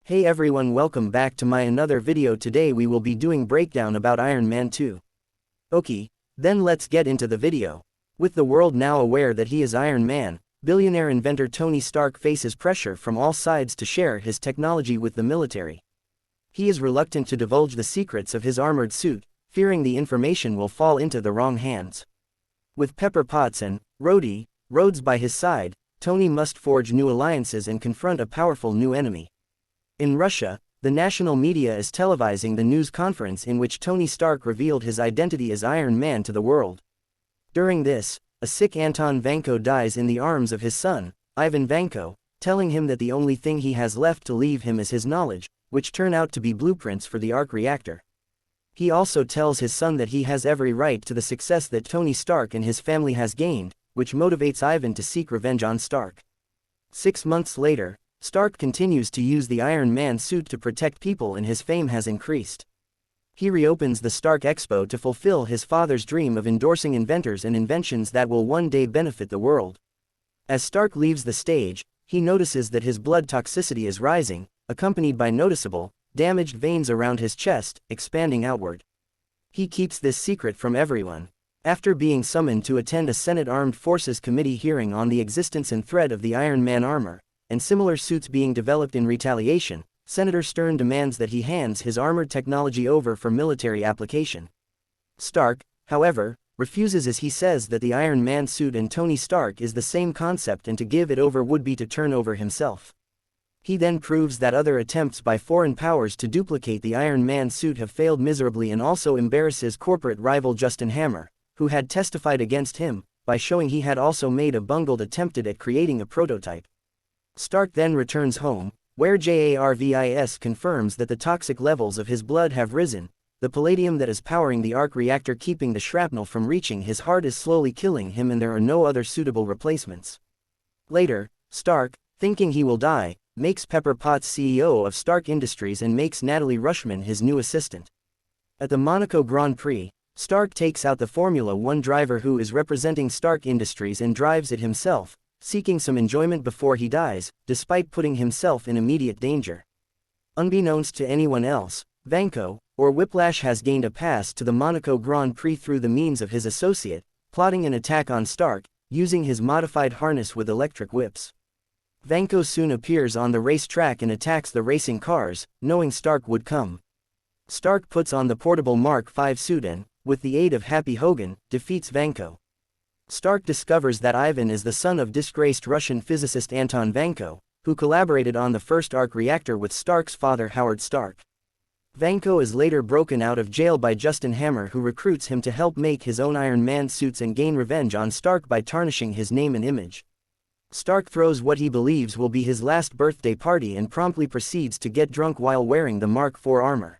Hey everyone, welcome back to my another video. Today we will be doing breakdown about Iron Man 2. Okay, then let's get into the video. With the world now aware that he is Iron Man, billionaire inventor Tony Stark faces pressure from all sides to share his technology with the military. He is reluctant to divulge the secrets of his armored suit, fearing the information will fall into the wrong hands. With Pepper Potts and Rhodes by his side, Tony must forge new alliances and confront a powerful new enemy. In Russia, the national media is televising the news conference in which Tony Stark revealed his identity as Iron Man to the world. During this, a sick Anton Vanko dies in the arms of his son, Ivan Vanko, telling him that the only thing he has left to leave him is his knowledge, which turn out to be blueprints for the arc reactor. He also tells his son that he has every right to the success that Tony Stark and his family has gained, which motivates Ivan to seek revenge on Stark. 6 months later, Stark continues to use the Iron Man suit to protect people and his fame has increased. He reopens the Stark Expo to fulfill his father's dream of endorsing inventors and inventions that will one day benefit the world. As Stark leaves the stage, he notices that his blood toxicity is rising, accompanied by noticeable, damaged veins around his chest, expanding outward. He keeps this secret from everyone. After being summoned to attend a Senate Armed Forces Committee hearing on the existence and threat of the Iron Man armor, and similar suits being developed in retaliation, Senator Stern demands that he hands his armored technology over for military application. Stark, however, refuses as he says that the Iron Man suit and Tony Stark is the same concept and to give it over would be to turn over himself. He then proves that other attempts by foreign powers to duplicate the Iron Man suit have failed miserably and also embarrasses corporate rival Justin Hammer, who had testified against him, by showing he had also made a bungled attempt at creating a prototype. Stark then returns home, where Jarvis confirms that the toxic levels of his blood have risen, the palladium that is powering the arc reactor keeping the shrapnel from reaching his heart is slowly killing him and there are no other suitable replacements. Later, Stark, thinking he will die, makes Pepper Potts CEO of Stark Industries and makes Natalie Rushman his new assistant. At the Monaco Grand Prix, Stark takes out the Formula One driver who is representing Stark Industries and drives it himself, seeking some enjoyment before he dies, despite putting himself in immediate danger. Unbeknownst to anyone else, Vanko, or Whiplash has gained a pass to the Monaco Grand Prix through the means of his associate, plotting an attack on Stark, using his modified harness with electric whips. Vanko soon appears on the racetrack and attacks the racing cars, knowing Stark would come. Stark puts on the portable Mark V suit and, with the aid of Happy Hogan, defeats Vanko. Stark discovers that Ivan is the son of disgraced Russian physicist Anton Vanko, who collaborated on the first arc reactor with Stark's father Howard Stark. Vanko is later broken out of jail by Justin Hammer, who recruits him to help make his own Iron Man suits and gain revenge on Stark by tarnishing his name and image. Stark throws what he believes will be his last birthday party and promptly proceeds to get drunk while wearing the Mark IV armor.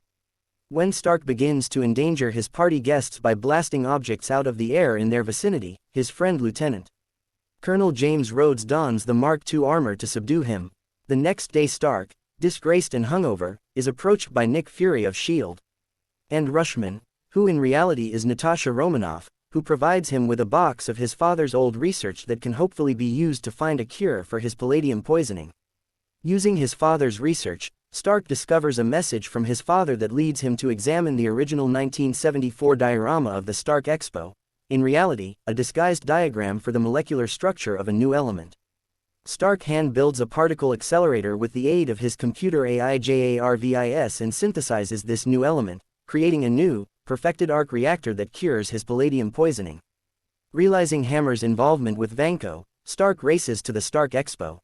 When Stark begins to endanger his party guests by blasting objects out of the air in their vicinity, his friend Lieutenant Colonel James Rhodes dons the Mark II armor to subdue him. The next day Stark, disgraced and hungover, is approached by Nick Fury of S.H.I.E.L.D. and Rushman, who in reality is Natasha Romanoff, who provides him with a box of his father's old research that can hopefully be used to find a cure for his palladium poisoning. Using his father's research, Stark discovers a message from his father that leads him to examine the original 1974 diorama of the Stark Expo, in reality, a disguised diagram for the molecular structure of a new element. Stark hand builds a particle accelerator with the aid of his computer AI Jarvis and synthesizes this new element, creating a new, perfected arc reactor that cures his palladium poisoning. Realizing Hammer's involvement with Vanko, Stark races to the Stark Expo.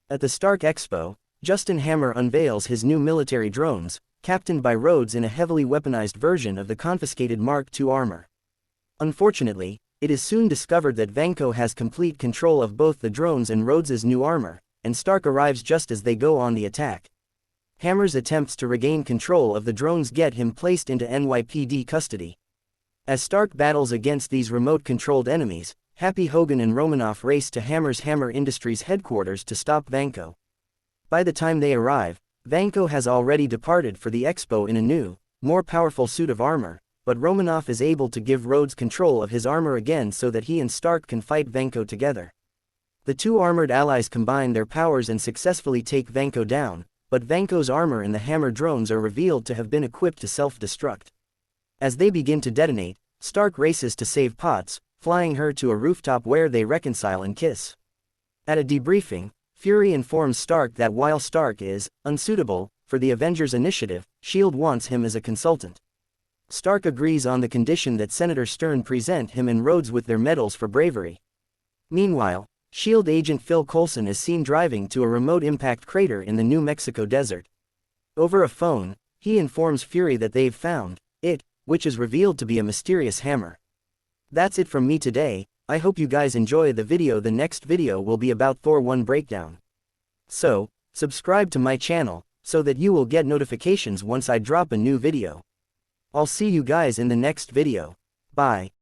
At the Stark Expo, Justin Hammer unveils his new military drones, captained by Rhodes in a heavily weaponized version of the confiscated Mark II armor. Unfortunately, it is soon discovered that Vanko has complete control of both the drones and Rhodes's new armor, and Stark arrives just as they go on the attack. Hammer's attempts to regain control of the drones get him placed into NYPD custody. As Stark battles against these remote-controlled enemies, Happy Hogan and Romanoff race to Hammer's Hammer Industries headquarters to stop Vanko. By the time they arrive, Vanko has already departed for the expo in a new, more powerful suit of armor, but Romanoff is able to give Rhodes control of his armor again so that he and Stark can fight Vanko together. The two armored allies combine their powers and successfully take Vanko down, but Vanko's armor and the hammer drones are revealed to have been equipped to self-destruct. As they begin to detonate, Stark races to save Potts, flying her to a rooftop where they reconcile and kiss. At a debriefing, Fury informs Stark that while Stark is unsuitable for the Avengers Initiative, S.H.I.E.L.D. wants him as a consultant. Stark agrees on the condition that Senator Stern present him and Rhodes with their medals for bravery. Meanwhile, S.H.I.E.L.D. agent Phil Coulson is seen driving to a remote impact crater in the New Mexico desert. Over a phone, he informs Fury that they've found it, which is revealed to be a mysterious hammer. That's it from me today. I hope you guys enjoy the video. The next video will be about Thor 1 breakdown. So, subscribe to my channel, so that you will get notifications once I drop a new video. I'll see you guys in the next video. Bye.